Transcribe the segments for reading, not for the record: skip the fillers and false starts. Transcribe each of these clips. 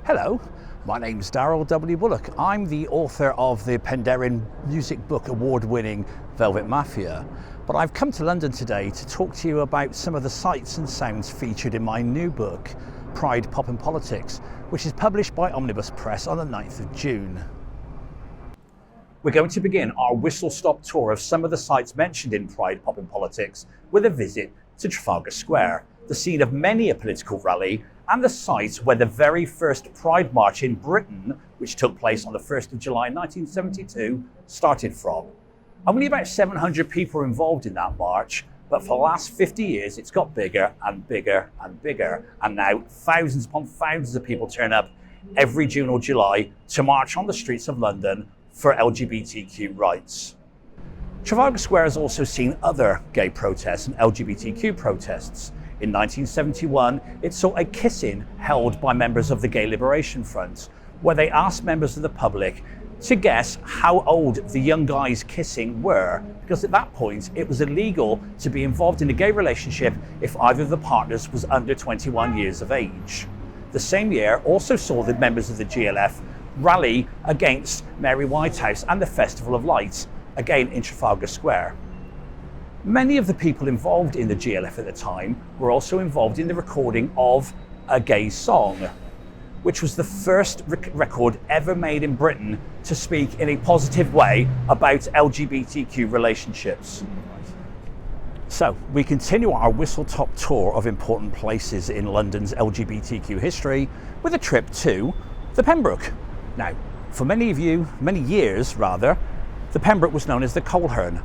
Hello, my name's Darryl W. Bullock. I'm the author of the Penderyn Music Book Award-winning Velvet Mafia, but I've come to London today to talk to you about some of the sights and sounds featured in my new book, Pride, Pop and Politics, which is published by Omnibus Press on the 9th of June. We're going to begin our whistle-stop tour of some of the sites mentioned in Pride, Pop and Politics with a visit to Trafalgar Square, the scene of many a political rally and the site where the very first Pride March in Britain, which took place on the 1st of July 1972, started from. Only about 700 people were involved in that march, but for the last 50 years it's got bigger and bigger and bigger, and now thousands upon thousands of people turn up every June or July to march on the streets of London for LGBTQ rights. Trafalgar Square has also seen other gay protests and LGBTQ protests. In 1971, it saw a kiss-in held by members of the Gay Liberation Front, where they asked members of the public to guess how old the young guys kissing were, because at that point it was illegal to be involved in a gay relationship if either of the partners was under 21 years of age. The same year also saw the members of the GLF rally against Mary Whitehouse and the Festival of Lights, again in Trafalgar Square. Many of the people involved in the GLF at the time were also involved in the recording of a gay song, which was the first record ever made in Britain to speak in a positive way about LGBTQ relationships. So we continue our whistle-top tour of important places in London's LGBTQ history with a trip to the Pembroke. Now, for many years, the Pembroke was known as the Coleherne,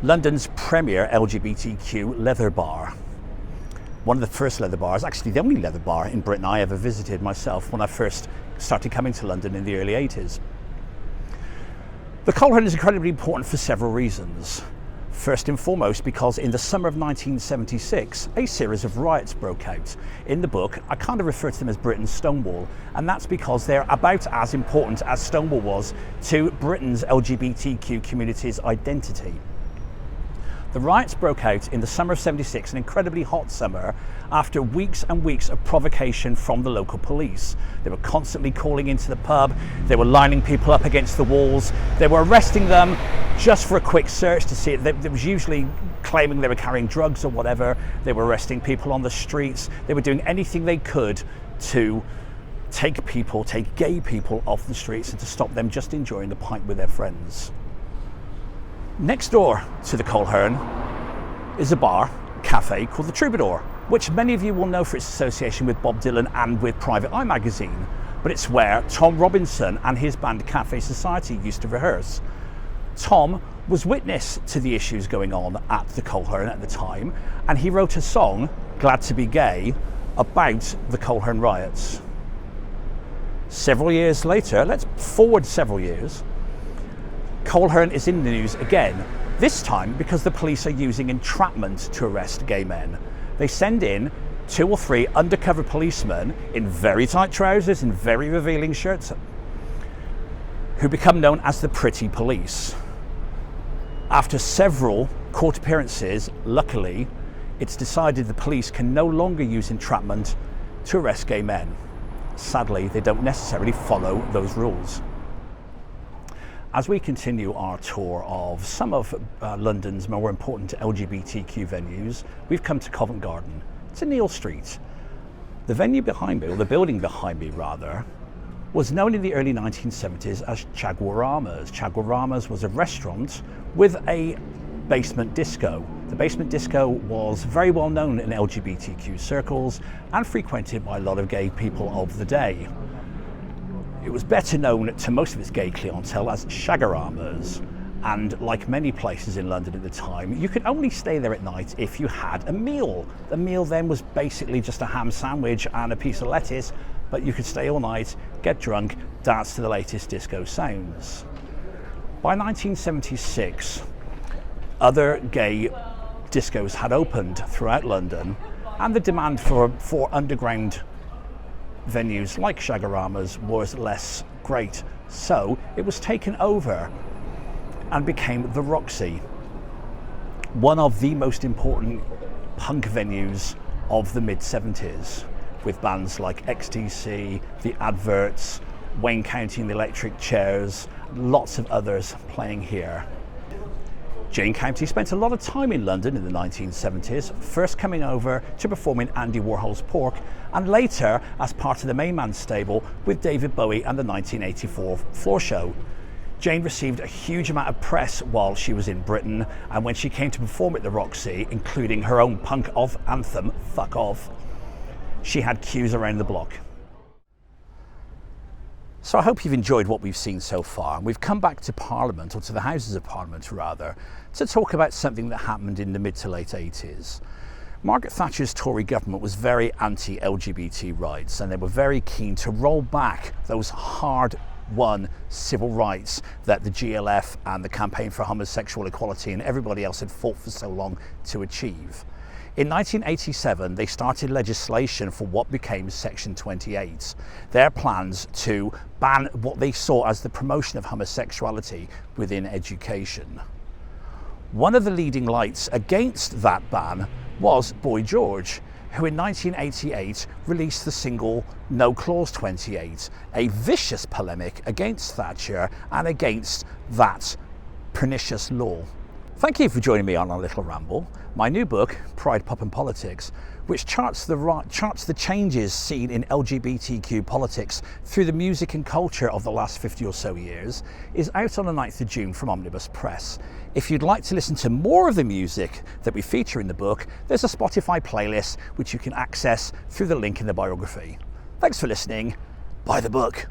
London's premier LGBTQ leather bar. One of the first leather bars, actually the only leather bar in Britain I ever visited myself when I first started coming to London in the early 80s. The Coleherne is incredibly important for several reasons. First and foremost, because in the summer of 1976, a series of riots broke out. In the book, I kind of refer to them as Britain's Stonewall, and that's because they're about as important as Stonewall was to Britain's LGBTQ community's identity. The riots broke out in the summer of 76, an incredibly hot summer, after weeks and weeks of provocation from the local police. They were constantly calling into the pub, they were lining people up against the walls, they were arresting them just for a quick search to see it. They was usually claiming they were carrying drugs or whatever. They were arresting people on the streets. They were doing anything they could to take gay people off the streets and to stop them just enjoying the pint with their friends. Next door to the Coleherne is a cafe called the Troubadour, which many of you will know for its association with Bob Dylan and with Private Eye magazine, but it's where Tom Robinson and his band Cafe Society used to rehearse. Tom was witness to the issues going on at the Coleherne at the time, and he wrote a song, Glad to Be Gay, about the Coleherne riots. Several years later, let's forward several years, Coleherne is in the news again, this time because the police are using entrapment to arrest gay men. They send in 2 or 3 undercover policemen in very tight trousers and very revealing shirts who become known as the Pretty Police. After several court appearances, luckily, it's decided the police can no longer use entrapment to arrest gay men. Sadly, they don't necessarily follow those rules. As we continue our tour of some of London's more important LGBTQ venues, we've come to Covent Garden, to Neal Street. The venue behind me, or the building behind me rather, was known in the early 1970s as Chaguaramas. Chaguaramas was a restaurant with a basement disco. The basement disco was very well known in LGBTQ circles and frequented by a lot of gay people of the day. It was better known to most of its gay clientele as Shagaramas, and like many places in London at the time, you could only stay there at night if you had a meal. The meal then was basically just a ham sandwich and a piece of lettuce, but you could stay all night, get drunk, dance to the latest disco sounds. By 1976, other gay discos had opened throughout London, and the demand for underground venues like Shagaramas was less great, so it was taken over and became the Roxy, one of the most important punk venues of the mid-70s. with bands like XTC, The Adverts, Wayne County and the Electric Chairs, lots of others playing here. Jane County spent a lot of time in London in the 1970s, first coming over to perform in Andy Warhol's Pork, and later as part of the main man stable with David Bowie and the 1984 Floor Show. Jane received a huge amount of press while she was in Britain, and when she came to perform at the Roxy, including her own punk anthem, Fuck Off, she had queues around the block. So I hope you've enjoyed what we've seen so far. And we've come back to Parliament, or to the Houses of Parliament rather, to talk about something that happened in the mid to late 80s. Margaret Thatcher's Tory government was very anti-LGBT rights, and they were very keen to roll back those hard-won civil rights that the GLF and the Campaign for Homosexual Equality and everybody else had fought for so long to achieve. In 1987, they started legislation for what became Section 28, their plans to ban what they saw as the promotion of homosexuality within education. One of the leading lights against that ban was Boy George, who in 1988 released the single No Clause 28, a vicious polemic against Thatcher and against that pernicious law. Thank you for joining me on our little ramble. My new book, Pride, Pop and Politics, which charts the changes seen in LGBTQ politics through the music and culture of the last 50 or so years, is out on the 9th of June from Omnibus Press. If you'd like to listen to more of the music that we feature in the book, there's a Spotify playlist which you can access through the link in the biography. Thanks for listening. Buy the book.